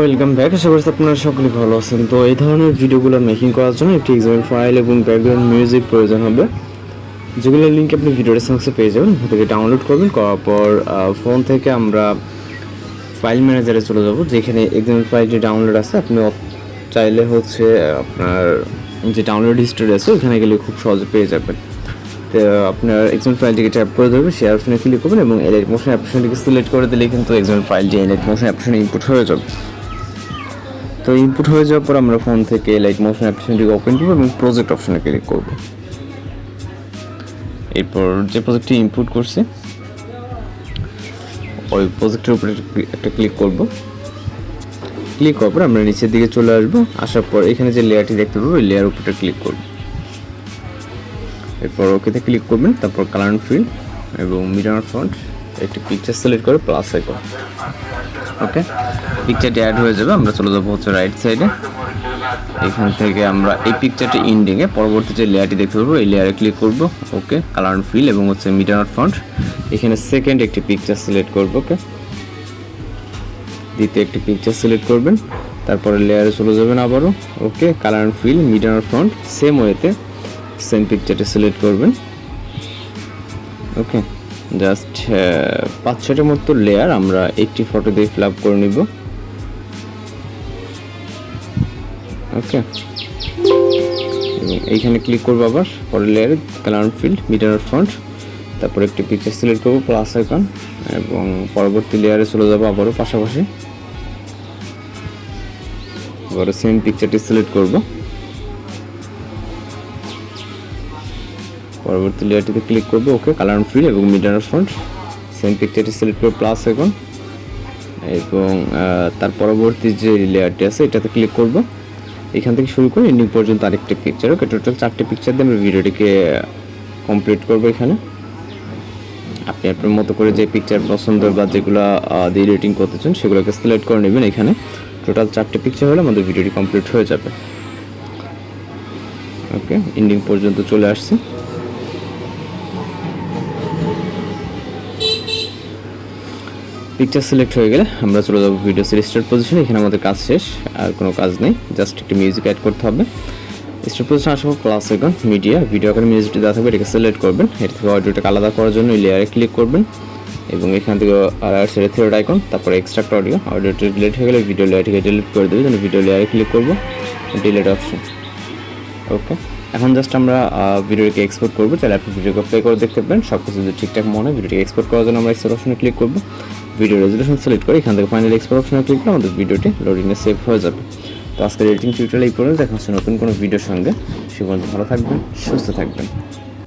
Welcome back. আশা করছি আপনারা সকলে ভালো আছেন। তো এই ধরনের ভিডিওগুলো মেকিং করার জন্য একটি এক্সাম্পল ফাইল এবং ব্যাকগ্রাউন্ড মিউজিক প্রয়োজন হবে, যেগুলোর লিঙ্ক আপনি ভিডিও ডেসক্রিপশনে পেয়ে যাবেন। ওখান থেকে ডাউনলোড করবেন। করার পর ফোন থেকে আমরা ফাইল ম্যানেজারে চলে যাব, যেখানে এক্সাম্পল ফাইলটি ডাউনলোড আছে। আপনি চাইলে আপনার যে ডাউনলোড হিস্ট্রি আছে ওখানে গেলে খুব সহজে পেয়ে যাবেন। তো আপনার এক্সাম্পল ফাইলটিকে ট্যাপ করে দেবেন, শেয়ার অপশনে ক্লিক করবেন এবং এলাইট মোশন অপশনটিকে সিলেক্ট করে দিলে কিন্তু এক্সাম্পল ফাইলটি এলাইট মোশন অপশনে ইনপুট হয়ে যাবে। তো ইনপুট হয়ে যাওয়ার পর আমরা ফোন থেকে লাইট মোশন অ্যাপ্লিকেশনটিকে ওপেন করব এবং প্রজেক্ট অপশনে ক্লিক করব। এরপর যে প্রজেক্টটি ইনপুট করছি ওই প্রজেক্টের উপরে একটা ক্লিক করব। ক্লিক করার পর আমরা নিচের দিকে চলে আসব। আসার পর এখানে যে লেয়ারটি দেখতে পাবো ওই লেয়ার উপরে ক্লিক করব। এরপর ওকেতে ক্লিক করবেন। তারপর কালার ফিল এবং মিরর ফন্ট একটি পিকচার সিলেক্ট করে প্লাস আইকন। ওকে, পিকচারটি অ্যাড হয়ে যাবে। আমরা চলে যাবো রাইট সাইডে। এখান থেকে আমরা এই পিকচারটি ইন্ডিংয়ে পরবর্তী যে লেয়ারটি দেখতে পাবো এই লেয়ারে ক্লিক করব। ওকে, কালার ফিল এবং মিরর ফন্ট এখানে সেকেন্ড একটি পিকচার সিলেক্ট করব। ওকে, দ্বিতীয় একটি পিকচার সিলেক্ট করবেন। তারপরে লেয়ারে চলে যাবেন আবারও। Okay, colour fill mirror font same ওয়েতে সেম পিকচারটি সিলেক্ট করবেন। ওকে, জাস্ট 5-6টার মতো লেয়ার আমরা একটি ফটো দিয়ে ফিল আপ করে নিব। ওকে, এবং এইখানে ক্লিক করবো। আবার পরের লেয়ারে কালার ফিল্ড মিরর ফন্ট, তারপর একটি পিকচার সিলেক্ট করবো প্লাস আইকন এবং পরবর্তী লেয়ারে চলে যাবো আবারও পাশাপাশি। আবারও সেম পিকচারটি সিলেক্ট করব। পরবর্তী লেয়ারটিতে ক্লিক করব। ওকে, কালার ফিল এবং মিরর ফন্ট সেম পিকচারটি সিলেক্ট করব প্লাস আইকন এবং তার পরবর্তী যে লেয়ারটি আছে এটাতে ক্লিক করব। এখান থেকে শুরু করে এন্ডিং পর্যন্ত আরেকটি পিকচার। ওকে, টোটাল 4টি পিকচার দিয়ে আমরা ভিডিওটিকে কমপ্লিট করব। এখানে আপনি আপনার মতো করে যে পিকচার পছন্দ বা যেগুলো দিয়ে এডিটিং করতে চান সেগুলোকে সিলেক্ট করে নেবেন। এখানে টোটাল 4টি পিকচার হলে আমাদের ভিডিওটি কমপ্লিট হয়ে যাবে। ওকে, এন্ডিং পর্যন্ত চলে আসছে। পিকচার সিলেক্ট হয়ে গেলে আমরা চলে যাবো ভিডিও স্টার্ট পজিশনে। এখানে আমাদের কাজ শেষ, আর কোনো কাজ নেই, জাস্ট একটি মিউজিক অ্যাড করতে হবে। স্টার্ট পজিশনে আসার পর প্লাস আইকন মিডিয়া ভিডিও আকারে মিউজিকটি দেওয়া থাকবে, এটাকে সিলেক্ট করবেন। এর থেকে অডিওটাকে আলাদা করার জন্য এই লেয়ারে ক্লিক করবেন এবং এখান থেকে থ্রেড আইকন, তারপরে এক্সট্রাক্ট অডিওটি ডিলিট হয়ে গেলে ভিডিও লেয়ারটিকে ডিলিট করে দেবে। যেন ভিডিও লেয়ারে ক্লিক করবো, ডিলিট অপশন। ওকে, এখন জাস্ট আমরা ভিডিওটিকে এক্সপোর্ট করবো। তাহলে আপনি ভিডিওকে প্লে করে দেখতে পারেন। সব কিছু যদি ঠিকঠাক মনে হয় ভিডিওটিকে এক্সপোর্ট করার জন্য আমরা এক্সপোর্ট অপশনে ক্লিক করবো। ভিডিও রেজুলেশন সিলেক্ট করে এখান থেকে ফাইনাল এক্সপোর্ট অপশনে ক্লিক করে আমাদের ভিডিওটি লোডিংয়ে সেভ হয়ে যাবে। তো আজকের এডিটিং টিউটোরিয়াল এই পর্যন্ত। দেখা হচ্ছে নতুন কোনো ভিডিওর সঙ্গে। সে পর্যন্ত ভালো থাকবেন, সুস্থ থাকবেন।